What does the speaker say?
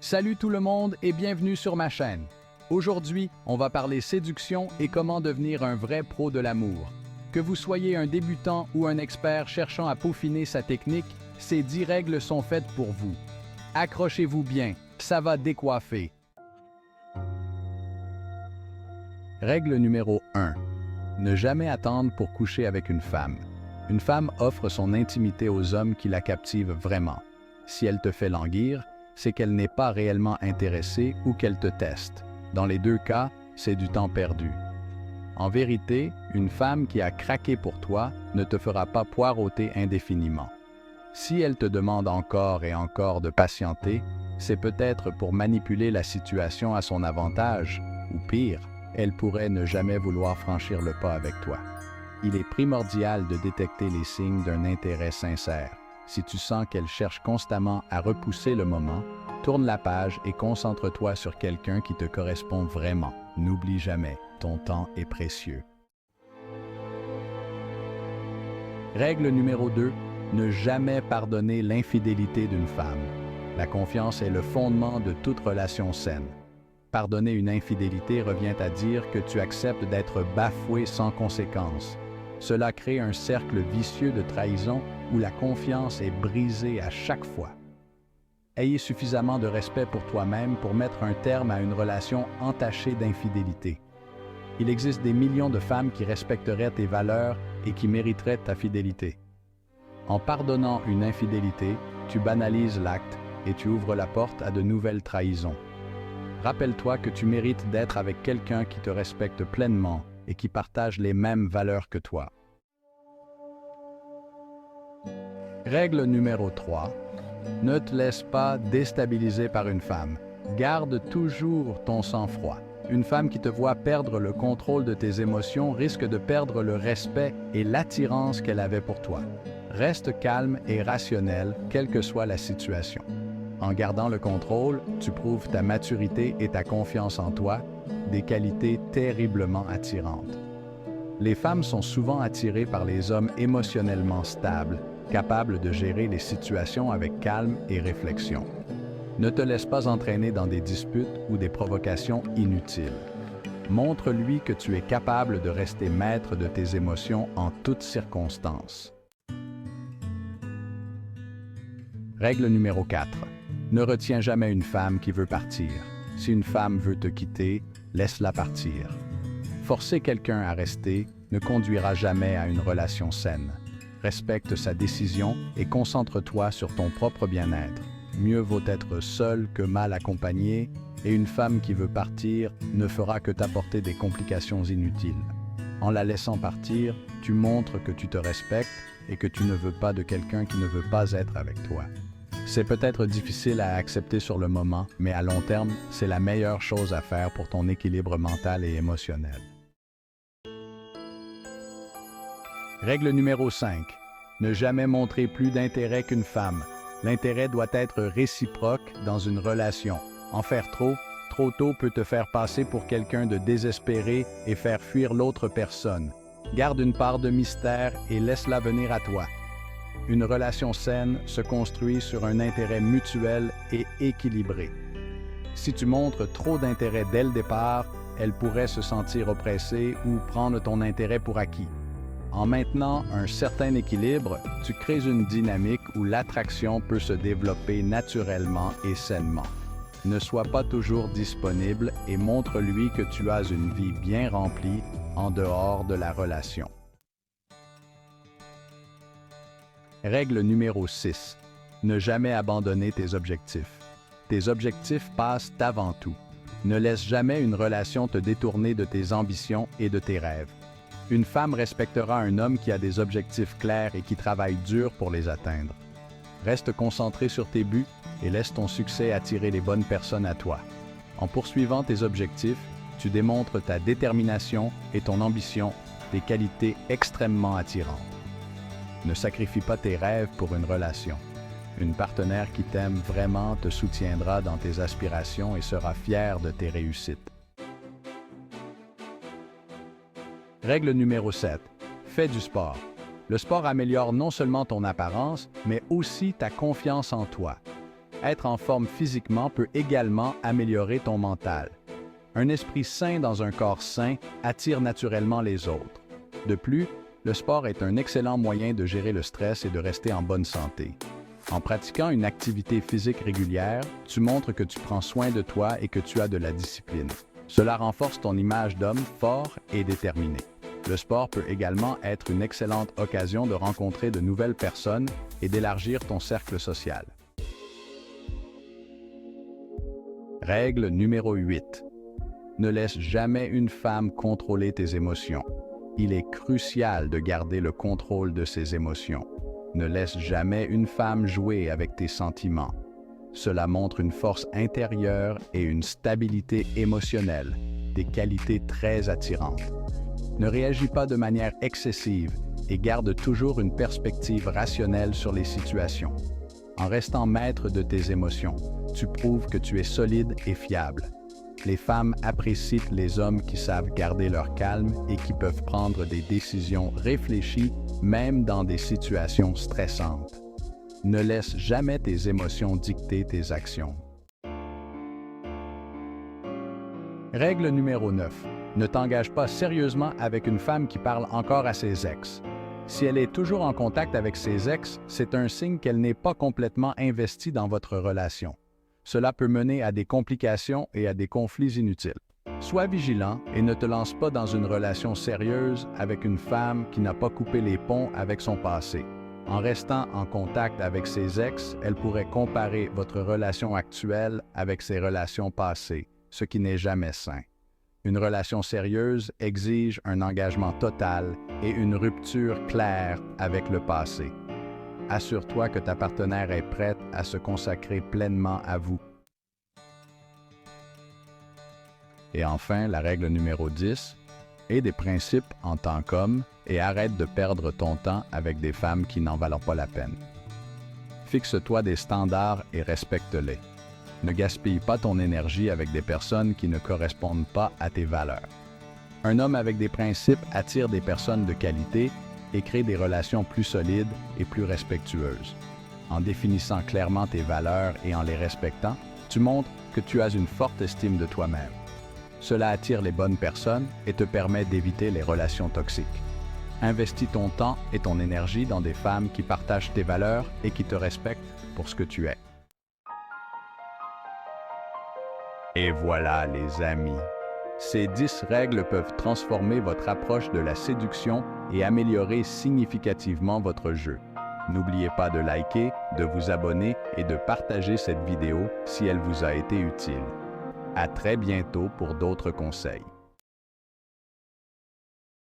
Salut tout le monde et bienvenue sur ma chaîne. Aujourd'hui, on va parler séduction et comment devenir un vrai pro de l'amour. Que vous soyez un débutant ou un expert cherchant à peaufiner sa technique, ces 10 règles sont faites pour vous. Accrochez-vous bien, ça va décoiffer. Règle numéro 1. Ne jamais attendre pour coucher avec une femme. Une femme offre son intimité aux hommes qui la captivent vraiment. Si elle te fait languir, c'est qu'elle n'est pas réellement intéressée ou qu'elle te teste. Dans les deux cas, c'est du temps perdu. En vérité, une femme qui a craqué pour toi ne te fera pas poireauter indéfiniment. Si elle te demande encore et encore de patienter, c'est peut-être pour manipuler la situation à son avantage, ou pire, elle pourrait ne jamais vouloir franchir le pas avec toi. Il est primordial de détecter les signes d'un intérêt sincère. Si tu sens qu'elle cherche constamment à repousser le moment, tourne la page et concentre-toi sur quelqu'un qui te correspond vraiment. N'oublie jamais, ton temps est précieux. Règle numéro 2. Ne jamais pardonner l'infidélité d'une femme. La confiance est le fondement de toute relation saine. Pardonner une infidélité revient à dire que tu acceptes d'être bafoué sans conséquence. Cela crée un cercle vicieux de trahison où la confiance est brisée à chaque fois. Ayez suffisamment de respect pour toi-même pour mettre un terme à une relation entachée d'infidélité. Il existe des millions de femmes qui respecteraient tes valeurs et qui mériteraient ta fidélité. En pardonnant une infidélité, tu banalises l'acte et tu ouvres la porte à de nouvelles trahisons. Rappelle-toi que tu mérites d'être avec quelqu'un qui te respecte pleinement et qui partage les mêmes valeurs que toi. Règle numéro 3. Ne te laisse pas déstabiliser par une femme. Garde toujours ton sang-froid. Une femme qui te voit perdre le contrôle de tes émotions risque de perdre le respect et l'attirance qu'elle avait pour toi. Reste calme et rationnel, quelle que soit la situation. En gardant le contrôle, tu prouves ta maturité et ta confiance en toi, des qualités terriblement attirantes. Les femmes sont souvent attirées par les hommes émotionnellement stables, capables de gérer les situations avec calme et réflexion. Ne te laisse pas entraîner dans des disputes ou des provocations inutiles. Montre-lui que tu es capable de rester maître de tes émotions en toutes circonstances. Règle numéro 4. Ne retiens jamais une femme qui veut partir. Si une femme veut te quitter, laisse-la partir. Forcer quelqu'un à rester ne conduira jamais à une relation saine. Respecte sa décision et concentre-toi sur ton propre bien-être. Mieux vaut être seul que mal accompagné, et une femme qui veut partir ne fera que t'apporter des complications inutiles. En la laissant partir, tu montres que tu te respectes et que tu ne veux pas de quelqu'un qui ne veut pas être avec toi. C'est peut-être difficile à accepter sur le moment, mais à long terme, c'est la meilleure chose à faire pour ton équilibre mental et émotionnel. Règle numéro 5. Ne jamais montrer plus d'intérêt qu'une femme. L'intérêt doit être réciproque dans une relation. En faire trop tôt peut te faire passer pour quelqu'un de désespéré et faire fuir l'autre personne. Garde une part de mystère et laisse-la venir à toi. Une relation saine se construit sur un intérêt mutuel et équilibré. Si tu montres trop d'intérêt dès le départ, elle pourrait se sentir oppressée ou prendre ton intérêt pour acquis. En maintenant un certain équilibre, tu crées une dynamique où l'attraction peut se développer naturellement et sainement. Ne sois pas toujours disponible et montre-lui que tu as une vie bien remplie en dehors de la relation. Règle numéro 6. Ne jamais abandonner tes objectifs. Tes objectifs passent avant tout. Ne laisse jamais une relation te détourner de tes ambitions et de tes rêves. Une femme respectera un homme qui a des objectifs clairs et qui travaille dur pour les atteindre. Reste concentré sur tes buts et laisse ton succès attirer les bonnes personnes à toi. En poursuivant tes objectifs, tu démontres ta détermination et ton ambition, des qualités extrêmement attirantes. Ne sacrifie pas tes rêves pour une relation. Une partenaire qui t'aime vraiment te soutiendra dans tes aspirations et sera fière de tes réussites. Règle numéro 7. Fais du sport. Le sport améliore non seulement ton apparence, mais aussi ta confiance en toi. Être en forme physiquement peut également améliorer ton mental. Un esprit sain dans un corps sain attire naturellement les autres. De plus, le sport est un excellent moyen de gérer le stress et de rester en bonne santé. En pratiquant une activité physique régulière, tu montres que tu prends soin de toi et que tu as de la discipline. Cela renforce ton image d'homme fort et déterminé. Le sport peut également être une excellente occasion de rencontrer de nouvelles personnes et d'élargir ton cercle social. Règle numéro 8. Ne laisse jamais une femme contrôler tes émotions. Il est crucial de garder le contrôle de ses émotions. Ne laisse jamais une femme jouer avec tes sentiments. Cela montre une force intérieure et une stabilité émotionnelle, des qualités très attirantes. Ne réagis pas de manière excessive et garde toujours une perspective rationnelle sur les situations. En restant maître de tes émotions, tu prouves que tu es solide et fiable. Les femmes apprécient les hommes qui savent garder leur calme et qui peuvent prendre des décisions réfléchies, même dans des situations stressantes. Ne laisse jamais tes émotions dicter tes actions. Règle numéro 9. Ne t'engage pas sérieusement avec une femme qui parle encore à ses ex. Si elle est toujours en contact avec ses ex, c'est un signe qu'elle n'est pas complètement investie dans votre relation. Cela peut mener à des complications et à des conflits inutiles. Sois vigilant et ne te lance pas dans une relation sérieuse avec une femme qui n'a pas coupé les ponts avec son passé. En restant en contact avec ses ex, elle pourrait comparer votre relation actuelle avec ses relations passées, ce qui n'est jamais sain. Une relation sérieuse exige un engagement total et une rupture claire avec le passé. Assure-toi que ta partenaire est prête à se consacrer pleinement à vous. Et enfin, la règle numéro 10, aie des principes en tant qu'homme et arrête de perdre ton temps avec des femmes qui n'en valent pas la peine. Fixe-toi des standards et respecte-les. Ne gaspille pas ton énergie avec des personnes qui ne correspondent pas à tes valeurs. Un homme avec des principes attire des personnes de qualité et crée des relations plus solides et plus respectueuses. En définissant clairement tes valeurs et en les respectant, tu montres que tu as une forte estime de toi-même. Cela attire les bonnes personnes et te permet d'éviter les relations toxiques. Investis ton temps et ton énergie dans des femmes qui partagent tes valeurs et qui te respectent pour ce que tu es. Et voilà les amis, ces 10 règles peuvent transformer votre approche de la séduction et améliorer significativement votre jeu. N'oubliez pas de liker, de vous abonner et de partager cette vidéo si elle vous a été utile. À très bientôt pour d'autres conseils.